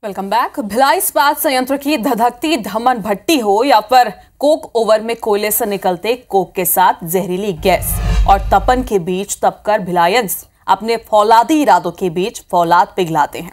Welcome back. Bhilai इस्पात संयंत्र की धधकती धमन भट्टी हो या फिर कोक ओवन में कोयले से निकलते कोक के साथ जहरीली गैस और तपन के बीच तपकर भिलायंस अपने फौलादी इरादों के बीच फौलाद पिघलाते हैं।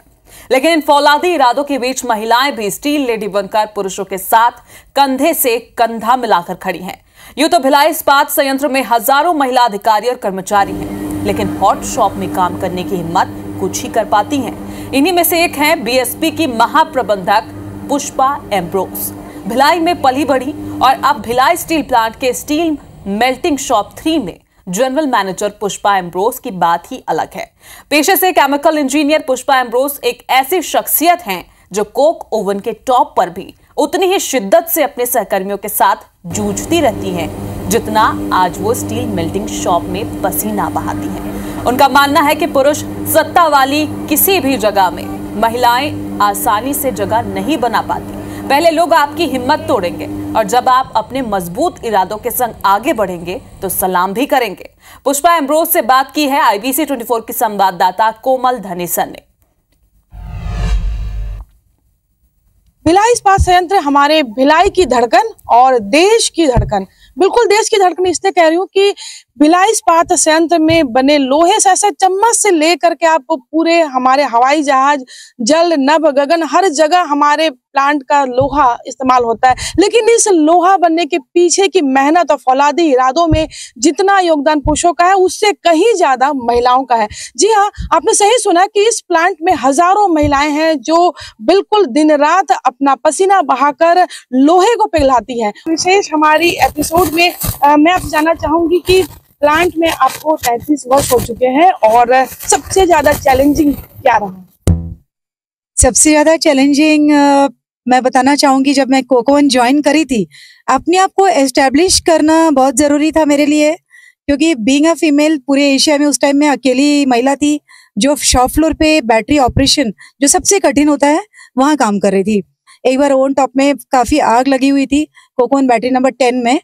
लेकिन इन फौलादी इरादों के बीच महिलाएं भी स्टील लेडी बनकर पुरुषों के साथ कंधे से कंधा मिलाकर खड़ी हैं। यूं तो भिलाई इस्पात संयंत्र में हजारों महिला अधिकारी और कर्मचारी हैं, लेकिन हॉट शॉप में काम करने की हिम्मत कुछ ही कर पाती हैं। इन्हीं में से एक हैं बीएसपी की महाप्रबंधक पुष्पा एम्ब्रोस। भिलाई में पली बढ़ी और अब भिलाई स्टील प्लांट के स्टील मेल्टिंग शॉप 3 में जनरल मैनेजर पुष्पा एम्ब्रोस की बात ही अलग है। पेशे से केमिकल इंजीनियर पुष्पा एम्ब्रोस एक ऐसी शख्सियत हैं जो कोक ओवन के टॉप पर भी उतनी ही शिद्दत से अपने सहकर्मियों के साथ जूझती रहती हैं जितना आज वो स्टील मेल्टिंग शॉप में पसीना बहाती हैं। उनका मानना है कि पुरुष सत्ता वाली किसी भी जगह में महिलाएं आसानी से जगह नहीं बना पाती। पहले लोग आपकी हिम्मत तोड़ेंगे और जब आप अपने मजबूत इरादों के संग आगे बढ़ेंगे तो सलाम भी करेंगे। पुष्पा एम्ब्रोस से बात की है IBC 24 की संवाददाता कोमल धनेसन ने। भिलाई इस्पात संयंत्र हमारे भिलाई की धड़कन और देश की धड़कन, बिल्कुल देश की धड़कन इसलिए कह रही हूँ कि भिलाई इस्पात संयंत्र में बने लोहे से ऐसे चम्मच से लेकर के आप पूरे हमारे हवाई जहाज, जल, नभ, गगन, हर जगह हमारे प्लांट का लोहा इस्तेमाल होता है। लेकिन इस लोहा बनने के पीछे की मेहनत और फौलादी इरादों में जितना योगदान पुरुषों का है उससे कहीं ज्यादा महिलाओं का है। जी हाँ, आपने सही सुना कि इस प्लांट में हजारों महिलाएं हैं जो बिल्कुल दिन रात अपना पसीना बहाकर लोहे को पिघलाती हैं। विशेष हमारी एपिसोड में मैं आपसे जानना चाहूंगी कि प्लांट में आपको 33 वर्ष हो चुके हैं और सबसे ज्यादा चैलेंजिंग क्या रहा? सबसे ज्यादा चैलेंजिंग मैं बताना चाहूंगी, जब मैं कोक ओवन ज्वाइन करी थी, अपने आप को एस्टेब्लिश करना बहुत जरूरी था मेरे लिए, क्योंकि बीइंग अ फीमेल पूरे एशिया में उस टाइम में अकेली महिला थी जो शॉप फ्लोर पे बैटरी ऑपरेशन जो सबसे कठिन होता है वहां काम कर रही थी। एक बार ओवन टॉप में काफी आग लगी हुई थी कोक ओवन बैटरी नंबर 10 में।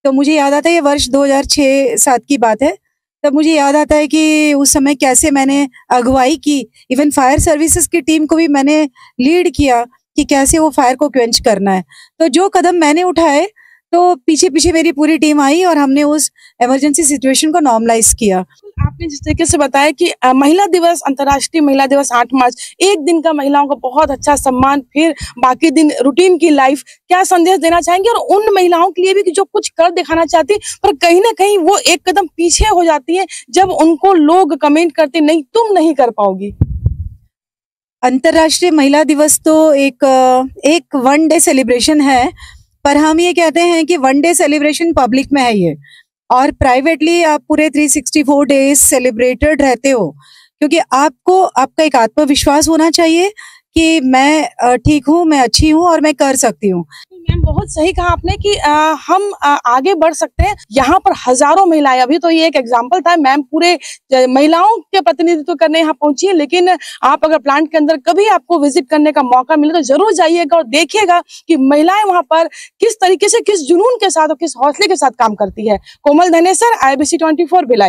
तो मुझे याद आता है, ये वर्ष 2006-7 की बात है, तब मुझे याद आता है कि उस समय कैसे मैंने अगुवाई की, इवन फायर सर्विसेज की टीम को भी मैंने लीड किया कि कैसे वो फायर को क्वेंच करना है। तो जो कदम मैंने उठाए तो पीछे पीछे मेरी पूरी टीम आई और हमने उस इमरजेंसी सिचुएशन को नॉर्मलाइज किया। आपने जिस तरीके से बताया कि महिला दिवस, अंतर्राष्ट्रीय महिला दिवस 8 मार्च, एक दिन का महिलाओं को बहुत अच्छा सम्मान, फिर बाकी दिन रूटीन की लाइफ, क्या संदेश देना चाहेंगे? और उन महिलाओं के लिए भी कि जो कुछ कर दिखाना चाहती पर कहीं ना कहीं वो एक कदम पीछे हो जाती है जब उनको लोग कमेंट करते नहीं, तुम नहीं कर पाओगी। अंतर्राष्ट्रीय महिला दिवस तो एक 1 डे सेलिब्रेशन है, पर हम ये कहते हैं कि 1 डे सेलिब्रेशन पब्लिक में है ये, और प्राइवेटली आप पूरे 364 डेज सेलिब्रेटेड रहते हो, क्योंकि आपको आपका एक आत्मविश्वास होना चाहिए कि मैं ठीक हूँ, मैं अच्छी हूँ और मैं कर सकती हूँ। मैम, बहुत सही कहा आपने कि हम आगे बढ़ सकते हैं। यहाँ पर हजारों महिलाएं, अभी तो ये एक एग्जांपल था, मैम पूरे महिलाओं के प्रतिनिधित्व करने यहाँ पहुंची है। लेकिन आप अगर प्लांट के अंदर कभी आपको विजिट करने का मौका मिले तो जरूर जाइएगा और देखिएगा कि महिलाएं वहां पर किस तरीके से, किस जुनून के साथ और किस हौसले के साथ काम करती है। कोमल धनेसन, IBC 24 भिलाई।